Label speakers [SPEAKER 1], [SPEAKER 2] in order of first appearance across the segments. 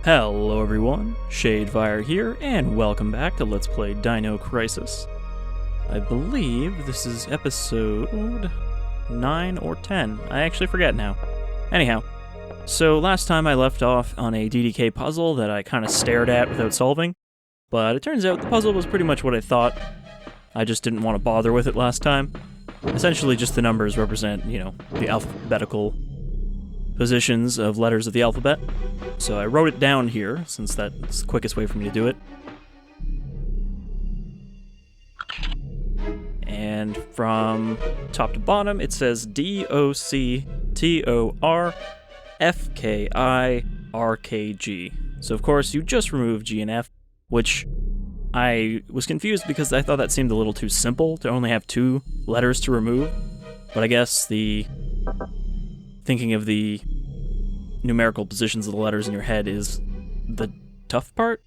[SPEAKER 1] Hello everyone, Shadefyre here, and welcome back to Let's Play Dino Crisis. I believe this is episode 9 or 10. I actually forget now. Anyhow, so last time I left off on a DDK puzzle that I kind of stared at without solving, but it turns out the puzzle was pretty much what I thought. I just didn't want to bother with it last time. Essentially just the numbers represent, the alphabetical positions of letters of the alphabet. So I wrote it down here, since that's the quickest way for me to do it. And from top to bottom, it says DOCTORFKIRKG. So of course, you just remove G and F, which I was confused because I thought that seemed a little too simple to only have 2 letters to remove. But I guess thinking of the numerical positions of the letters in your head is the tough part.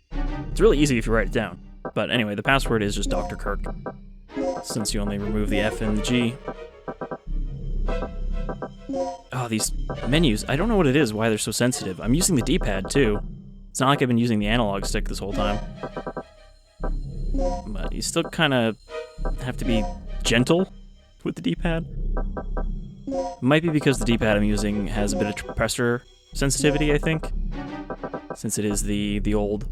[SPEAKER 1] It's really easy if you write it down. But anyway, the password is just Dr. Kirk, since you only remove the F and the G. Oh, these menus, I don't know what it is, why they're so sensitive. I'm using the D-pad too. It's not like I've been using the analog stick this whole time. But you still kind of have to be gentle with the D-pad. It might be because the D-pad I'm using has a bit of pressure sensitivity, I think, since it is the old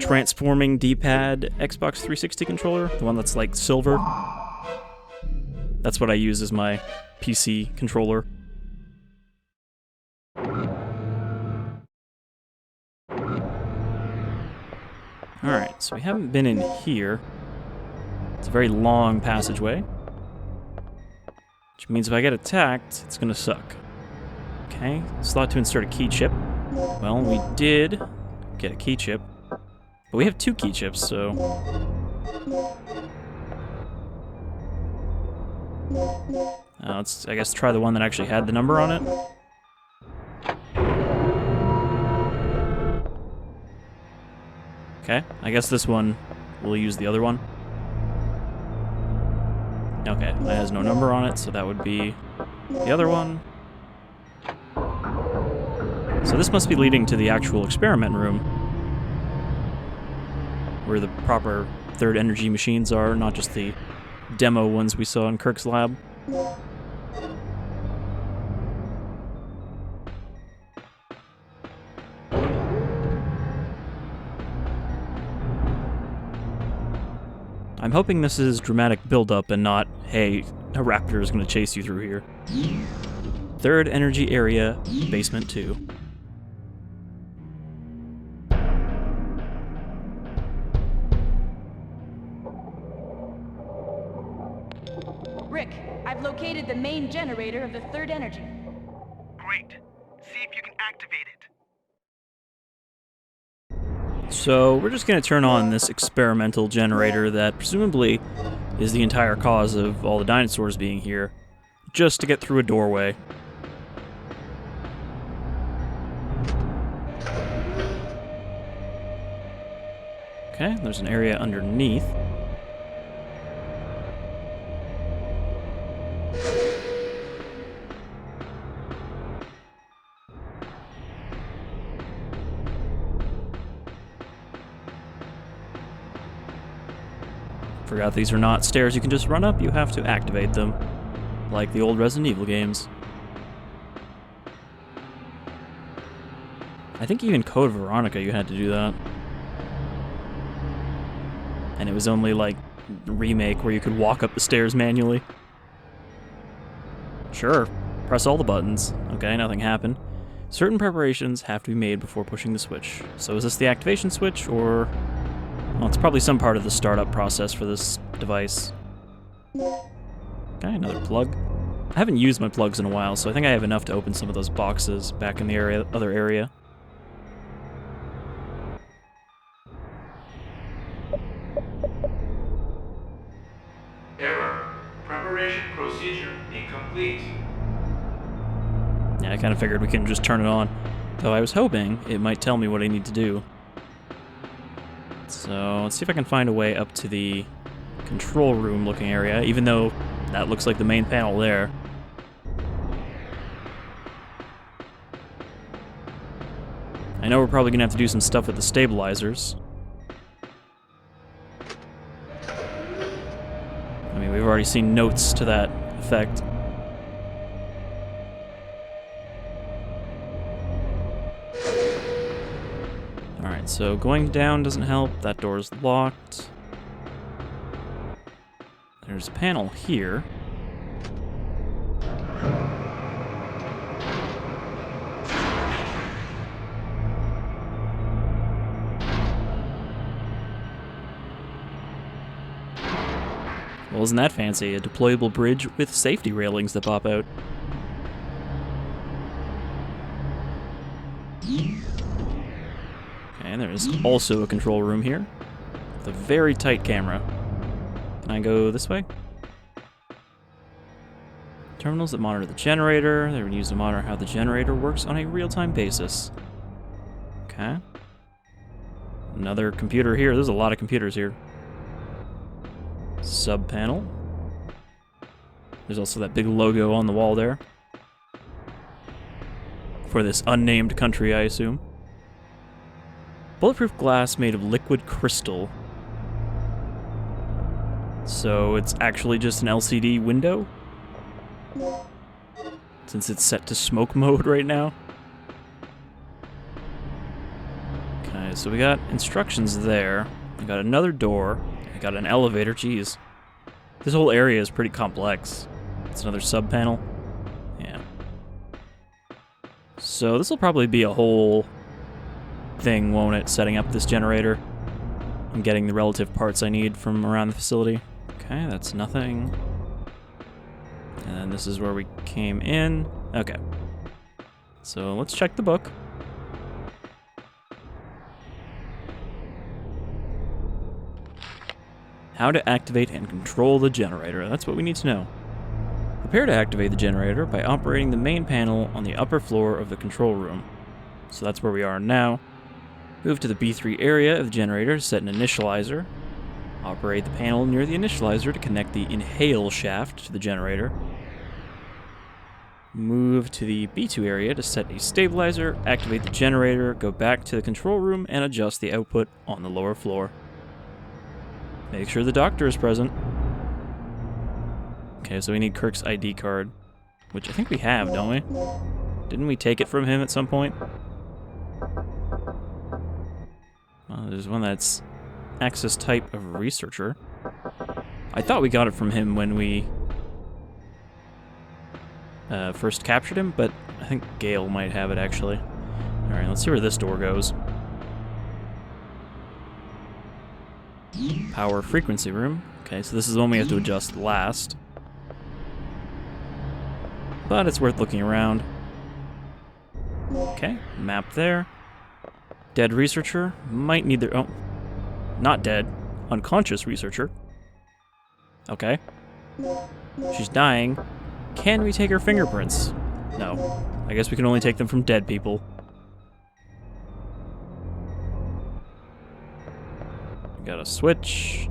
[SPEAKER 1] transforming D-pad Xbox 360 controller, the one that's like silver. That's what I use as my PC controller. Alright, so we haven't been in here. It's a very long passageway, which means if I get attacked, it's gonna suck. Okay, slot to insert a key chip. Well, we did get a key chip, but we have 2 key chips, so... let's, I guess, try the one that actually had the number on it. Okay, I guess this one will use the other one. Okay, that has no number on it, so that would be the other one. So this must be leading to the actual experiment room, where the proper third energy machines are, not just the demo ones we saw in Kirk's lab. I'm hoping this is dramatic build-up and not, hey, a raptor is going to chase you through here. Third energy area, basement 2.
[SPEAKER 2] Rick, I've located the main generator of the third energy.
[SPEAKER 3] Great. See if you can activate it.
[SPEAKER 1] So we're just going to turn on this experimental generator that presumably is the entire cause of all the dinosaurs being here, just to get through a doorway. Okay, there's an area underneath. Forgot these are not stairs you can just run up, you have to activate them, like the old Resident Evil games. I think even Code Veronica you had to do that. And it was only like remake where you could walk up the stairs manually. Sure, press all the buttons. Okay, nothing happened. Certain preparations have to be made before pushing the switch. So is this the activation switch, or... Well, it's probably some part of the startup process for this device. Okay, another plug. I haven't used my plugs in a while, so I think I have enough to open some of those boxes back in the other area.
[SPEAKER 4] Error. Preparation procedure incomplete.
[SPEAKER 1] Yeah, I kind of figured we couldn't just turn it on, though I was hoping it might tell me what I need to do. So let's see if I can find a way up to the control room looking area, even though that looks like the main panel there. I know we're probably gonna have to do some stuff with the stabilizers. I mean, we've already seen notes to that effect. Alright, so going down doesn't help. That door's locked. There's a panel here. Well, isn't that fancy? A deployable bridge with safety railings that pop out. Okay, and there's also a control room here with a very tight camera. Can I go this way? Terminals that monitor the generator. They're used to monitor how the generator works on a real-time basis. Okay. Another computer here. There's a lot of computers here. Sub-panel. There's also that big logo on the wall there. For this unnamed country, I assume. Bulletproof glass made of liquid crystal. So it's actually just an LCD window? Since it's set to smoke mode right now. Okay, so we got instructions there. We got another door. I got an elevator. Jeez. This whole area is pretty complex. It's another sub-panel. Yeah. So this will probably be a whole thing, won't it? Setting up this generator. And getting the relative parts I need from around the facility. Okay, that's nothing. And then this is where we came in. Okay. So let's check the book. How to activate and control the generator. That's what we need to know. Prepare to activate the generator by operating the main panel on the upper floor of the control room. So that's where we are now. Move to the B3 area of the generator to set an initializer. Operate the panel near the initializer to connect the inhale shaft to the generator. Move to the B2 area to set a stabilizer, activate the generator, go back to the control room, and adjust the output on the lower floor. Make sure the doctor is present. Okay, so we need Kirk's ID card, which I think we have, don't we? Didn't we take it from him at some point? Well, there's one that's access type of researcher. I thought we got it from him when we first captured him, but I think Gail might have it actually. Alright, let's see where this door goes. Power frequency room. Okay, so this is the one we have to adjust last. But it's worth looking around. Okay, map there. Dead researcher. Might need their... Oh. Not dead. Unconscious researcher. Okay. She's dying. Can we take her fingerprints? No. I guess we can only take them from dead people. Got a switch.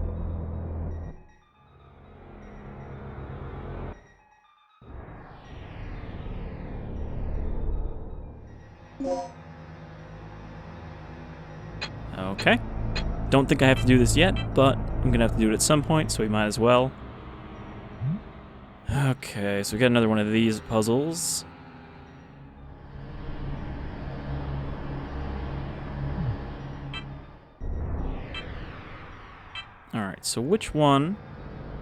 [SPEAKER 1] Okay. Don't think I have to do this yet, but I'm gonna have to do it at some point, so we might as well. Okay, so we got another one of these puzzles. Alright, so which one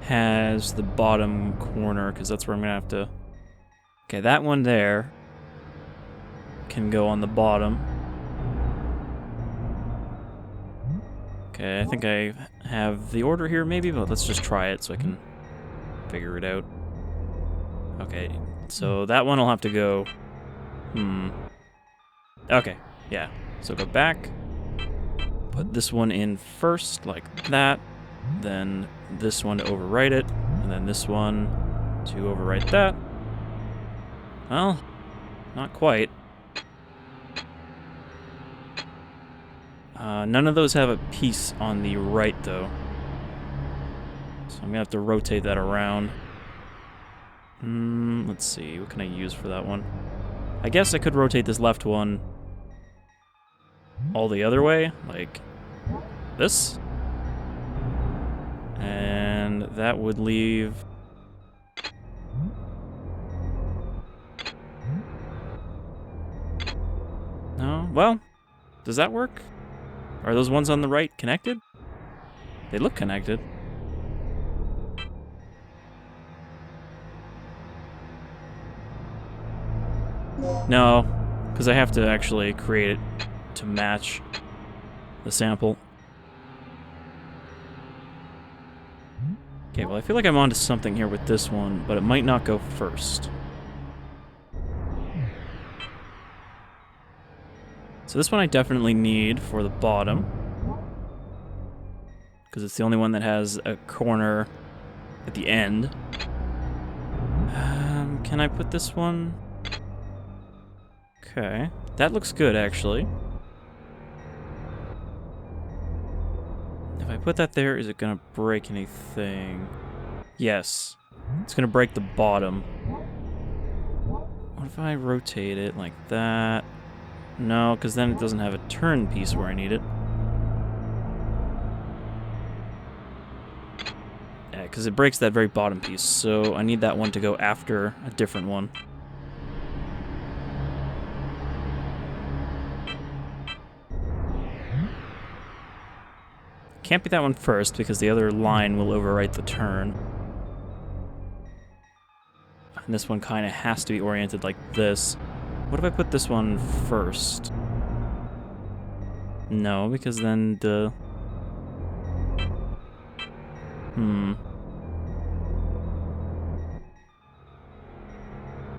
[SPEAKER 1] has the bottom corner? Because that's where I'm going to have to... Okay, that one there can go on the bottom. Okay, I think I have the order here maybe, but let's just try it so I can figure it out. Okay, so that one will have to go... Okay, yeah. So go back. Put this one in first, like that. Then this one to overwrite it, and then this one to overwrite that. Well, not quite. None of those have a piece on the right, though. So I'm gonna have to rotate that around. Let's see, what can I use for that one? I guess I could rotate this left one all the other way, like this. And that would leave... No? Well, does that work? Are those ones on the right connected? They look connected. No, because I have to actually create it to match the sample. Okay, well, I feel like I'm onto something here with this one, but it might not go first. So this one I definitely need for the bottom, because it's the only one that has a corner at the end. Can I put this one? Okay, that looks good, actually. If I put that there, is it gonna break anything? Yes. It's gonna break the bottom. What if I rotate it like that? No, because then it doesn't have a turn piece where I need it. Yeah, because it breaks that very bottom piece, so I need that one to go after a different one. Can't be that one first, because the other line will overwrite the turn. And this one kind of has to be oriented like this. What if I put this one first? No, because then the...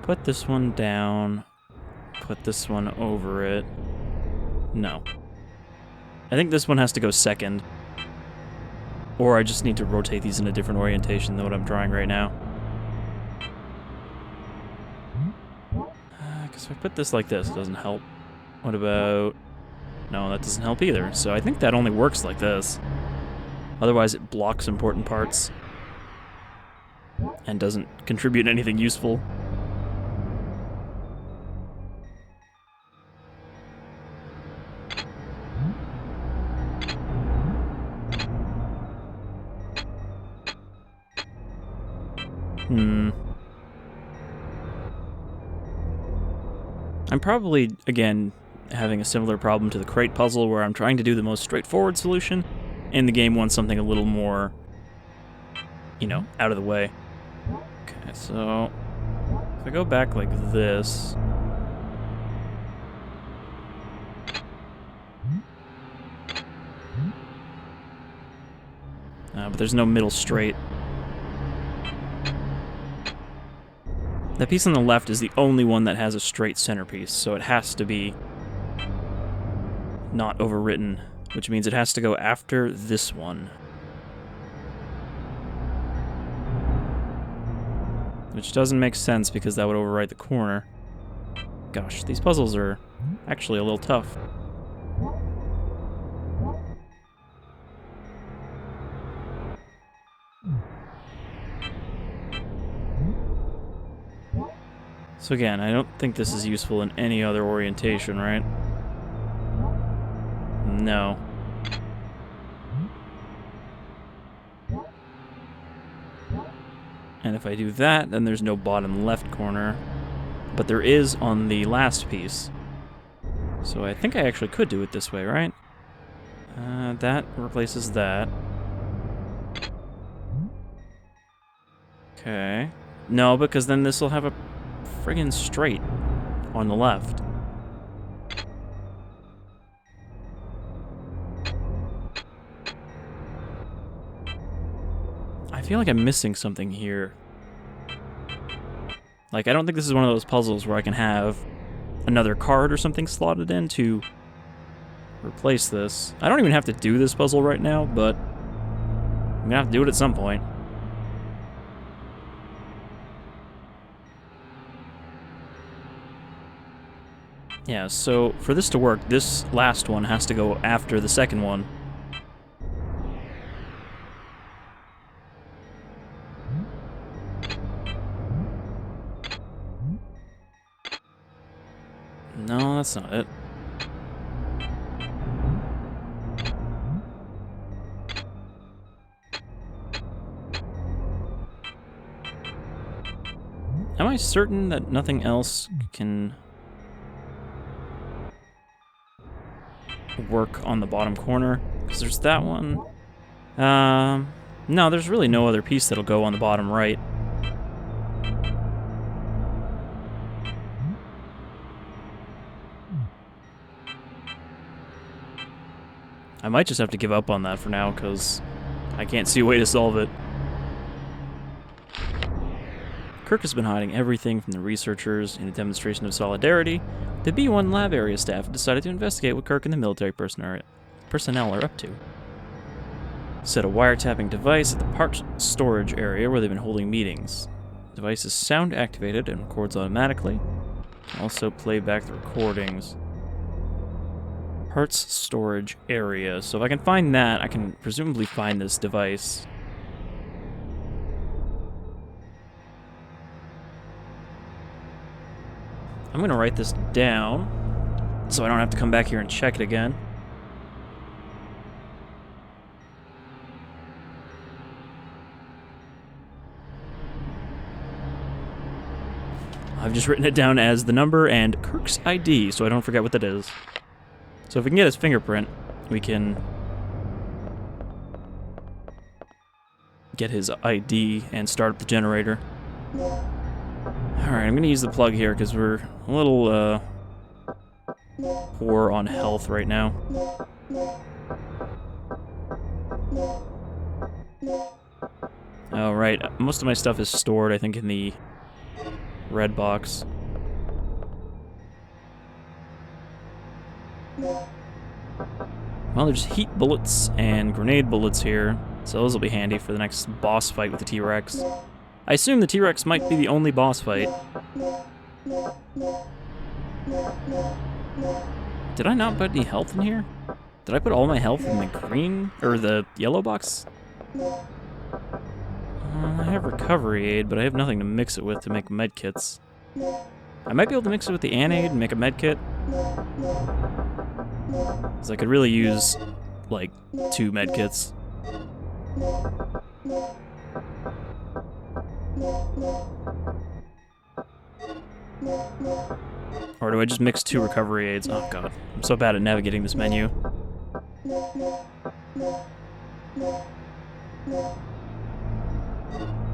[SPEAKER 1] Put this one down. Put this one over it. No. I think this one has to go second. Or I just need to rotate these in a different orientation than what I'm drawing right now. Because if I put this like this, it doesn't help. What about... No, that doesn't help either. So I think that only works like this. Otherwise it blocks important parts. And doesn't contribute anything useful. I'm probably, again, having a similar problem to the crate puzzle where I'm trying to do the most straightforward solution, and the game wants something a little more, you know, out of the way. Okay, so if I go back like this... but there's no middle straight. The piece on the left is the only one that has a straight centerpiece, so it has to be not overwritten, which means it has to go after this one. Which doesn't make sense because that would overwrite the corner. Gosh, these puzzles are actually a little tough. So again, I don't think this is useful in any other orientation, right? No. And if I do that, then there's no bottom left corner. But there is on the last piece. So I think I actually could do it this way, right? That replaces that. Okay. No, because then this will have a friggin' straight on the left. I feel like I'm missing something here. Like, I don't think this is one of those puzzles where I can have another card or something slotted in to replace this. I don't even have to do this puzzle right now, but I'm gonna have to do it at some point. Yeah, so for this to work, this last one has to go after the second one. No, that's not it. Am I certain that nothing else can work on the bottom corner? Because there's that one. No, there's really no other piece that'll go on the bottom right. I might just have to give up on that for now, because I can't see a way to solve it. Kirk has been hiding everything from the researchers in a demonstration of solidarity. The B1 lab area staff have decided to investigate what Kirk and the military personnel are up to. Set a wiretapping device at the parts storage area where they've been holding meetings. The device is sound activated and records automatically. Also play back the recordings. Parts storage area. So if I can find that, I can presumably find this device. I'm gonna write this down so I don't have to come back here and check it again. I've just written it down as the number and Kirk's ID so I don't forget what that is. So if we can get his fingerprint, we can get his ID and start up the generator. Alright, I'm gonna use the plug here because we're a little poor on health right now. Alright, most of my stuff is stored, I think, in the red box. Well, there's heat bullets and grenade bullets here, so those will be handy for the next boss fight with the T-Rex. I assume the T-Rex might be the only boss fight. Did I not put any health in here? Did I put all my health in the green, or the yellow box? I have recovery aid, but I have nothing to mix it with to make medkits. I might be able to mix it with the anaid and make a medkit. Because I could really use, like, 2 medkits. Or do I just mix 2 recovery aids? Oh god, I'm so bad at navigating this menu.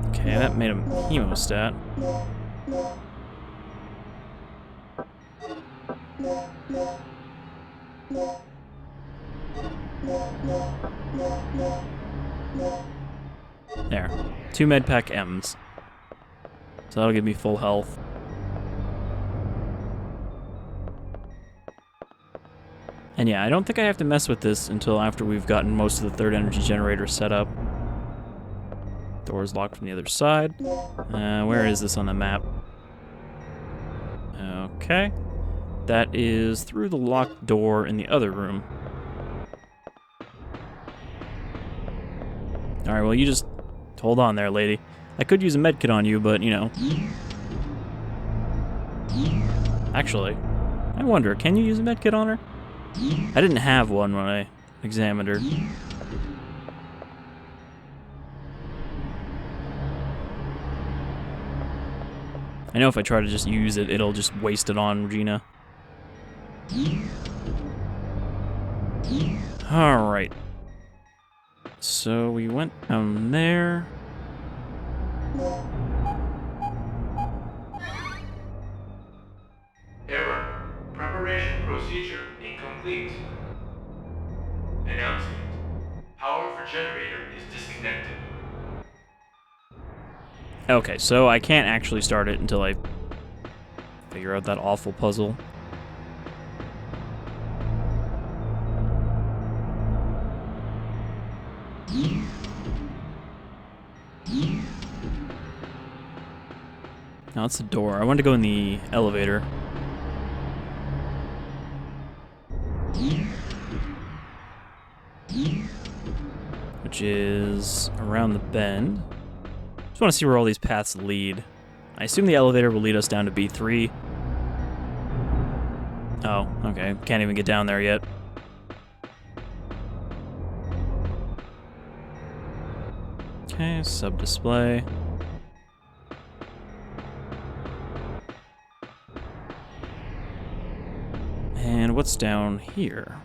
[SPEAKER 1] Okay, that made a hemostat. There. 2 medpack M's. So that'll give me full health. And yeah, I don't think I have to mess with this until after we've gotten most of the third energy generator set up. Door's locked from the other side. Where is this on the map? Okay. That is through the locked door in the other room. Alright, well, you just hold on there, lady. I could use a medkit on you, but, you know. Actually, I wonder, can you use a medkit on her? I didn't have one when I examined her. I know if I try to just use it, it'll just waste it on Regina. Alright. So we went down there.
[SPEAKER 4] Error. Preparation procedure incomplete. Announcement. Power for generator is disconnected.
[SPEAKER 1] Okay, so I can't actually start it until I figure out that awful puzzle. No, it's the door. I wanted to go in the elevator. Which is around the bend. Just want to see where all these paths lead. I assume the elevator will lead us down to B3. Oh, okay. Can't even get down there yet. Okay, sub-display. And what's down here?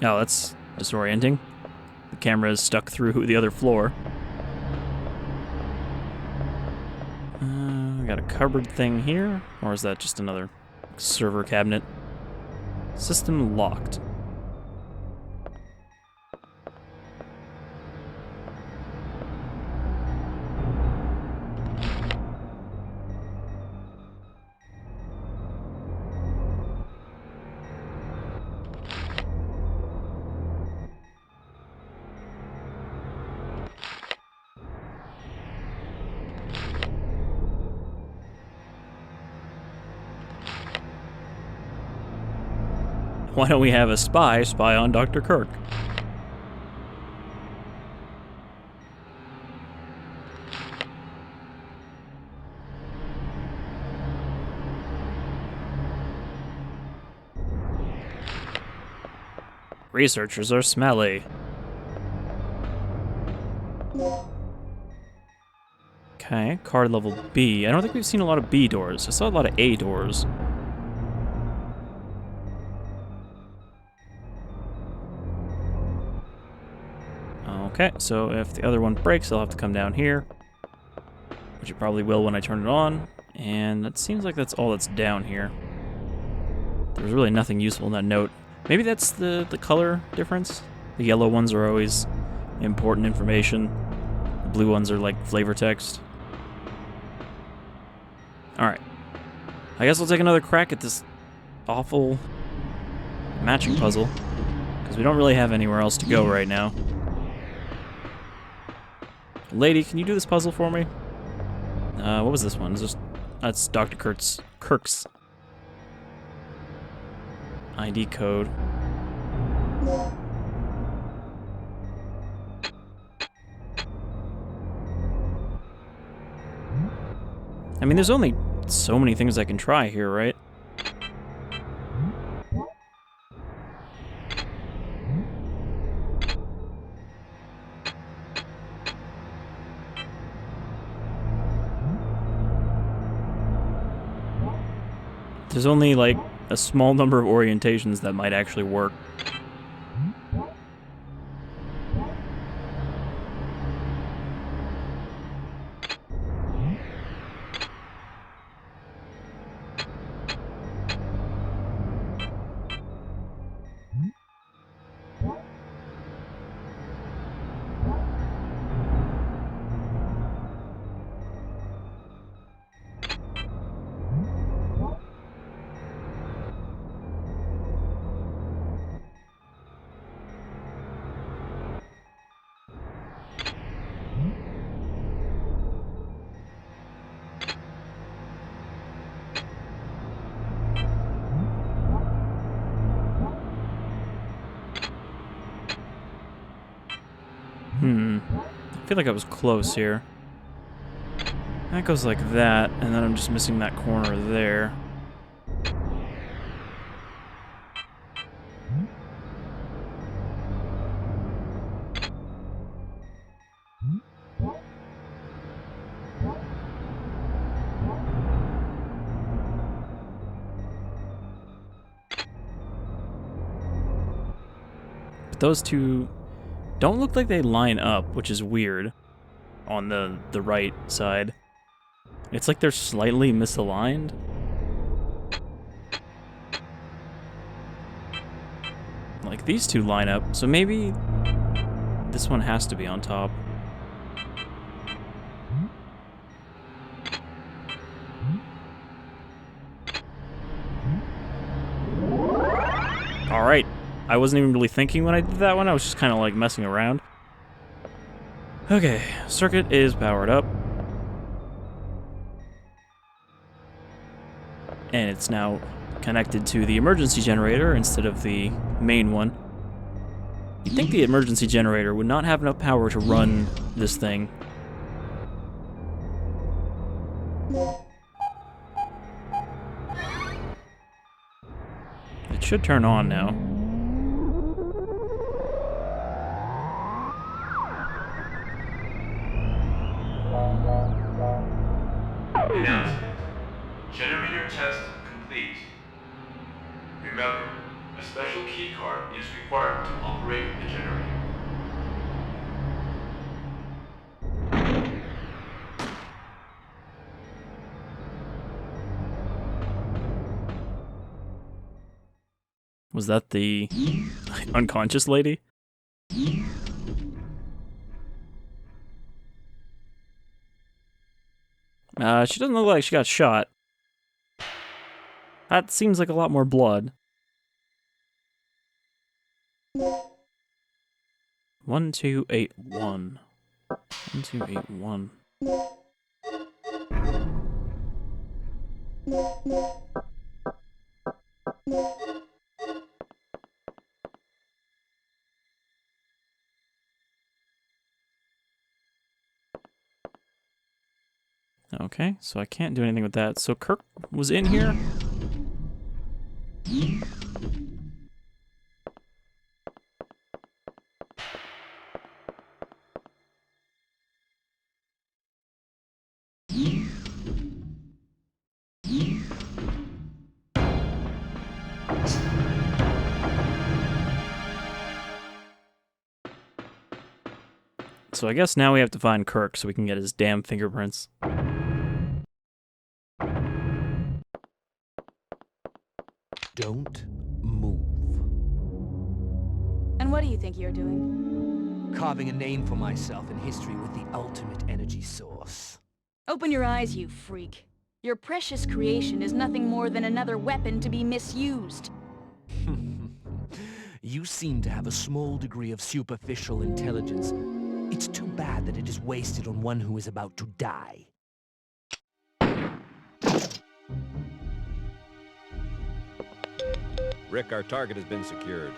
[SPEAKER 1] Oh, that's disorienting. The camera is stuck through the other floor. We got a cupboard thing here, or is that just another server cabinet? System locked. Why don't we have a spy on Dr. Kirk? Researchers are smelly. Okay, card level B. I don't think we've seen a lot of B doors. I saw a lot of A doors. Okay, so if the other one breaks, I'll have to come down here, which it probably will when I turn it on, and it seems like that's all that's down here. There's really nothing useful in that note. Maybe that's the color difference? The yellow ones are always important information. The blue ones are like flavor text. Alright. I guess I'll take another crack at this awful matching puzzle, because we don't really have anywhere else to go right now. Lady, can you do this puzzle for me? What was this one? That's Dr. Kirk's ID code. I mean, there's only so many things I can try here, right? There's only, like, a small number of orientations that might actually work. I feel like I was close here. That goes like that, and then I'm just missing that corner there. But those two don't look like they line up, which is weird on the right side. It's like they're slightly misaligned. Like these two line up, so maybe this one has to be on top. All right. I wasn't even really thinking when I did that one. I was just kind of like messing around. Okay, circuit is powered up. And it's now connected to the emergency generator instead of the main one. You'd think the emergency generator would not have enough power to run this thing. It should turn on now.
[SPEAKER 4] Announcement. Generator test complete. Remember, a special keycard is required to operate the generator.
[SPEAKER 1] Was that the unconscious lady? She doesn't look like she got shot. That seems like a lot more blood. 1281. 1281. Okay, so I can't do anything with that. So Kirk was in here? So I guess now we have to find Kirk so we can get his damn fingerprints.
[SPEAKER 5] Don't move.
[SPEAKER 2] And what do you think you're doing?
[SPEAKER 5] Carving a name for myself in history with the ultimate energy source.
[SPEAKER 2] Open your eyes, you freak. Your precious creation is nothing more than another weapon to be misused.
[SPEAKER 5] You seem to have a small degree of superficial intelligence. It's too bad that it is wasted on one who is about to die.
[SPEAKER 6] Rick, our target has been secured.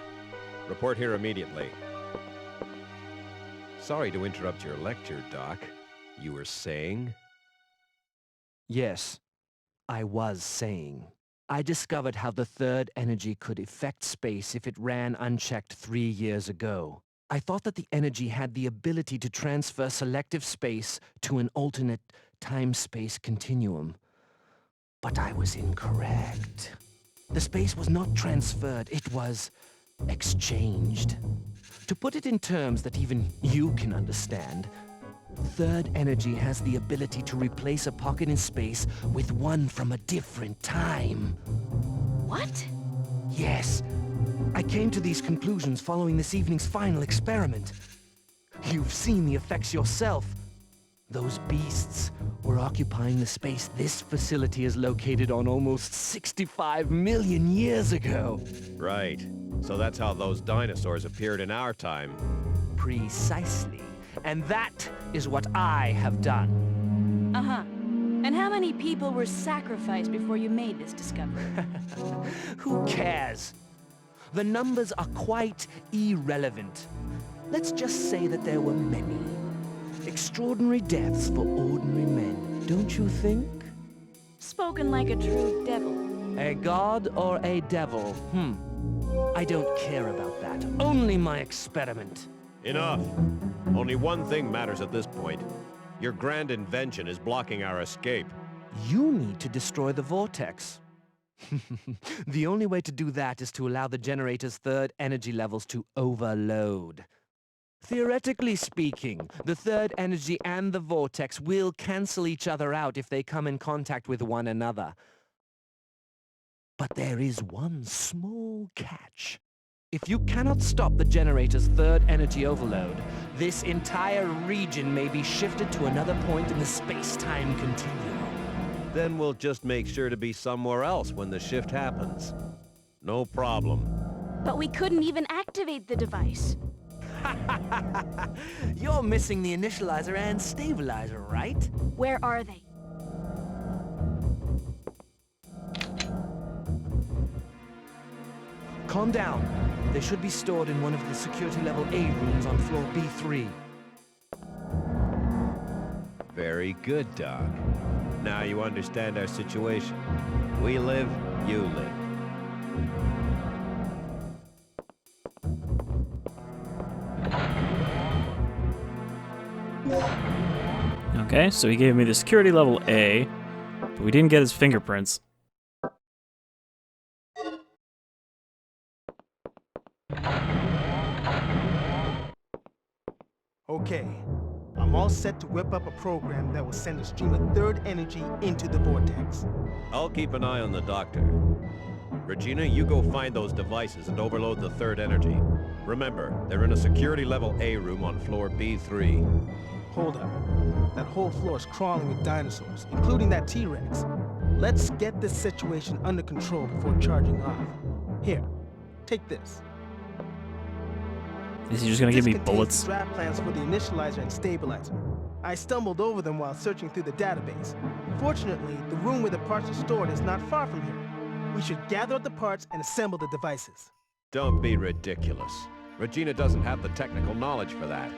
[SPEAKER 6] Report here immediately. Sorry to interrupt your lecture, Doc. You were saying?
[SPEAKER 5] Yes, I was saying. I discovered how the third energy could affect space if it ran unchecked 3 years ago. I thought that the energy had the ability to transfer selective space to an alternate time-space continuum. But I was incorrect. The space was not transferred, it was exchanged. To put it in terms that even you can understand, third energy has the ability to replace a pocket in space with one from a different time.
[SPEAKER 2] What?
[SPEAKER 5] Yes. I came to these conclusions following this evening's final experiment. You've seen the effects yourself. Those beasts were occupying the space this facility is located on almost 65 million years ago.
[SPEAKER 6] Right. So that's how those dinosaurs appeared in our time.
[SPEAKER 5] Precisely. And that is what I have done.
[SPEAKER 2] Uh-huh. And how many people were sacrificed before you made this discovery?
[SPEAKER 5] Who cares? The numbers are quite irrelevant. Let's just say that there were many. Extraordinary deaths for ordinary men, don't you think?
[SPEAKER 2] Spoken like a true devil.
[SPEAKER 5] A god or a devil? I don't care about that. Only my experiment.
[SPEAKER 6] Enough. Only one thing matters at this point. Your grand invention is blocking our escape.
[SPEAKER 5] You need to destroy the vortex. The only way to do that is to allow the generator's third energy levels to overload. Theoretically speaking, the third energy and the vortex will cancel each other out if they come in contact with one another. But there is one small catch. If you cannot stop the generator's third energy overload, this entire region may be shifted to another point in the space-time continuum.
[SPEAKER 6] Then we'll just make sure to be somewhere else when the shift happens. No problem.
[SPEAKER 2] But we couldn't even activate the device.
[SPEAKER 5] You're missing the initializer and stabilizer, right?
[SPEAKER 2] Where are they?
[SPEAKER 5] Calm down. They should be stored in one of the security level A rooms on floor B3.
[SPEAKER 6] Very good, Doc. Now you understand our situation. We live, you live.
[SPEAKER 1] Okay, so he gave me the security level A. But we didn't get his fingerprints.
[SPEAKER 7] Okay, I'm all set to whip up a program that will send a stream of third energy into the vortex.
[SPEAKER 6] I'll keep an eye on the doctor. Regina, you go find those devices and overload the third energy. Remember, they're in a security level A room on floor B3.
[SPEAKER 7] Hold up. That whole floor is crawling with dinosaurs, including that T-Rex. Let's get this situation under control before charging off. Here, take this.
[SPEAKER 1] Is he just gonna give me bullets?
[SPEAKER 7] This contains the draft plans for the initializer and stabilizer. I stumbled over them while searching through the database. Fortunately, the room where the parts are stored is not far from here. We should gather up the parts and assemble the devices.
[SPEAKER 6] Don't be ridiculous. Regina doesn't have the technical knowledge for that.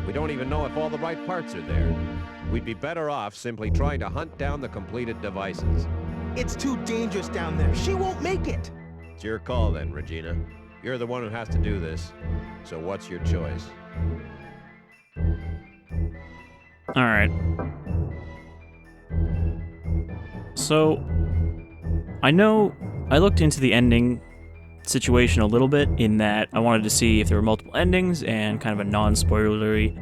[SPEAKER 6] We don't even know if all the right parts are there. We'd be better off simply trying to hunt down the completed devices.
[SPEAKER 7] It's too dangerous down there. She won't make it.
[SPEAKER 6] It's your call then, Regina. You're the one who has to do this. So what's your choice?
[SPEAKER 1] Alright. So, I know I looked into the ending situation a little bit in that I wanted to see if there were multiple endings and kind of a non-spoilery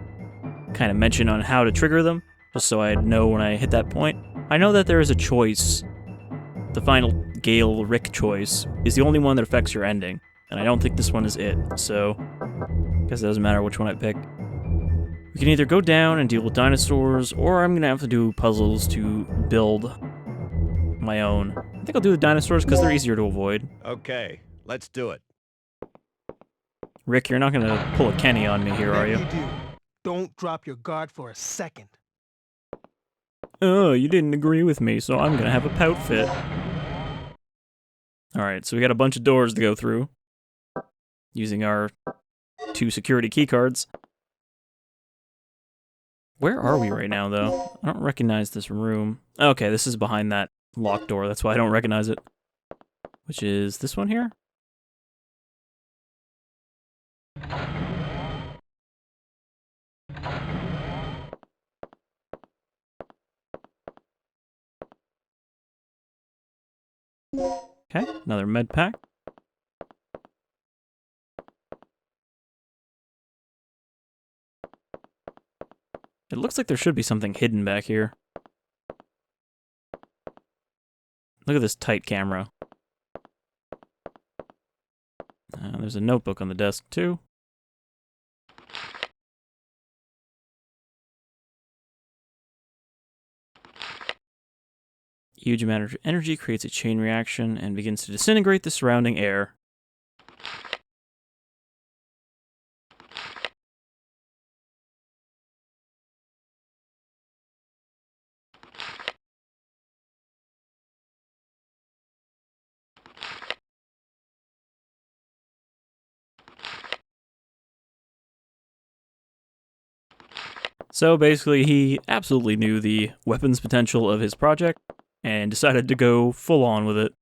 [SPEAKER 1] kind of mention on how to trigger them, just so I'd know when I hit that point. I know that there is a choice. The final Gail-Rick choice is the only one that affects your ending, and I don't think this one is it, so I guess it doesn't matter which one I pick. We can either go down and deal with dinosaurs, or I'm gonna have to do puzzles to build my own. I think I'll do the dinosaurs because they're easier to avoid.
[SPEAKER 6] Okay, let's do it.
[SPEAKER 1] Rick, you're not gonna pull a Kenny on me here, are you?
[SPEAKER 7] You do. Don't drop your guard for a second.
[SPEAKER 1] Oh, you didn't agree with me, so I'm gonna have a pout fit. Alright, so we got a bunch of doors to go through, using our 2 security keycards. Where are we right now, though? I don't recognize this room. Okay, this is behind that locked door, that's why I don't recognize it. Which is this one here? Okay, another med pack. It looks like there should be something hidden back here. Look at this tight camera. There's a notebook on the desk, too. Huge amount of energy creates a chain reaction and begins to disintegrate the surrounding air. So basically, he absolutely knew the weapons potential of his project and decided to go full on with it.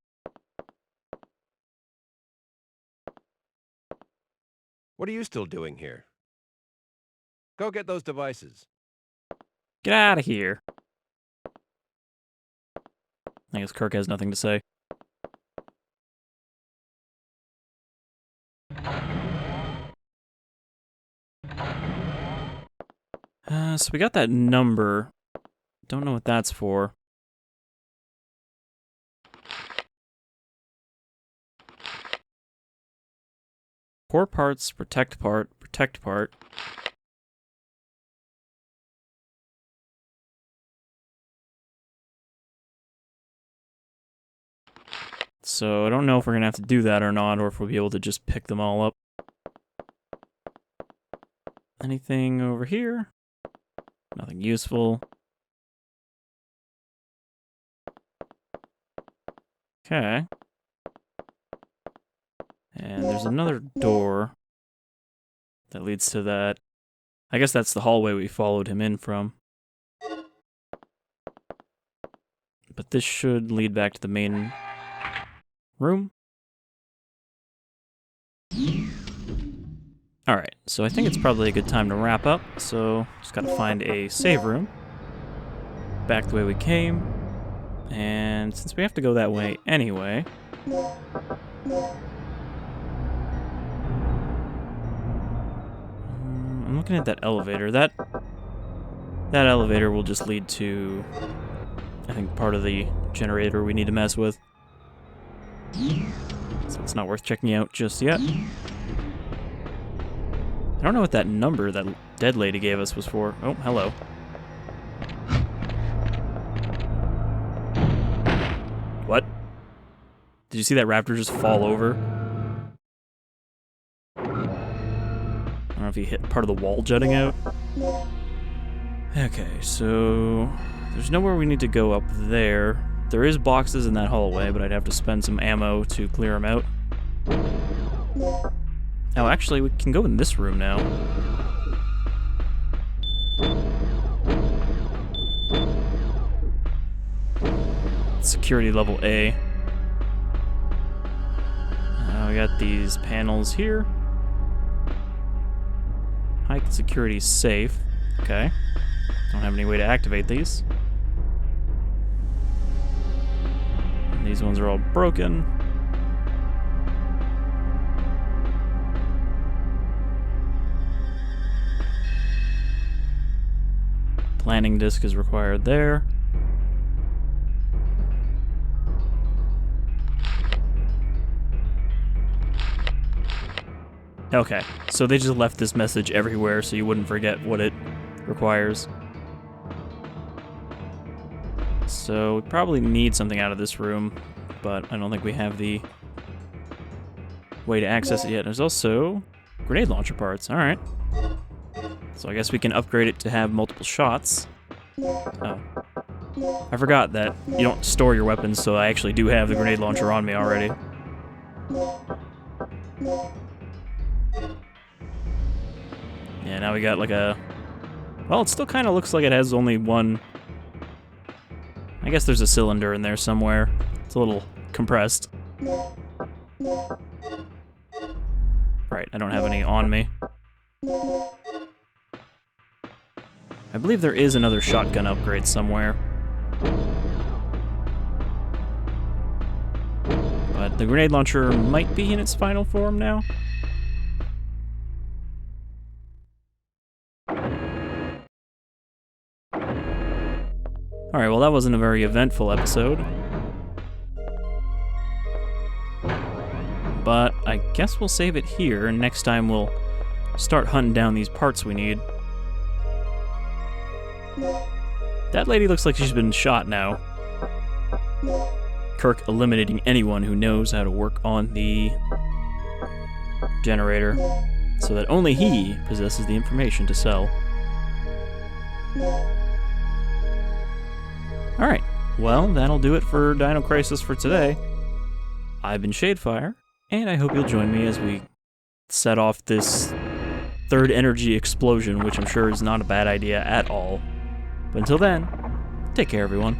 [SPEAKER 6] What are you still doing here? Go get those devices.
[SPEAKER 1] Get out of here. I guess Kirk has nothing to say. So we got that number. Don't know what that's for. Core parts, protect part, protect part. So I don't know if we're gonna have to do that or not, or if we'll be able to just pick them all up. Anything over here? Nothing useful. Okay. And there's another door that leads to that. I guess that's the hallway we followed him in from. But this should lead back to the main room. Alright, so I think it's probably a good time to wrap up, so just gotta find a save room. Back the way we came. And since we have to go that way anyway... I'm looking at that elevator. That elevator will just lead to, I think, part of the generator we need to mess with. So it's not worth checking out just yet. I don't know what that number that dead lady gave us was for. Oh, hello. What? Did you see that raptor just fall over? I don't know if he hit part of the wall jutting out. Okay, so there's nowhere we need to go up there. There is boxes in that hallway, but I'd have to spend some ammo to clear them out. Oh, actually, we can go in this room now. Security level A. We got these panels here. High security safe. Okay. Don't have any way to activate these. And these ones are all broken. Planning disk is required there. Okay, so they just left this message everywhere so you wouldn't forget what it requires. So we probably need something out of this room, but I don't think we have the way to access it yet. There's also grenade launcher parts. Alright. So I guess we can upgrade it to have multiple shots. Oh. I forgot that you don't store your weapons, so I actually do have the grenade launcher on me already. Yeah, now we got like a... Well, it still kind of looks like it has only one... I guess there's a cylinder in there somewhere. It's a little compressed. Right, I don't have any on me. I believe there is another shotgun upgrade somewhere. But the grenade launcher might be in its final form now. Alright, well that wasn't a very eventful episode. But I guess we'll save it here, and next time we'll start hunting down these parts we need. That lady looks like she's been shot now. Kirk eliminating anyone who knows how to work on the generator, so that only he possesses the information to sell. Alright, well, that'll do it for Dino Crisis for today. I've been Shadefyre, and I hope you'll join me as we set off this third energy explosion, which I'm sure is not a bad idea at all. But until then, take care, everyone.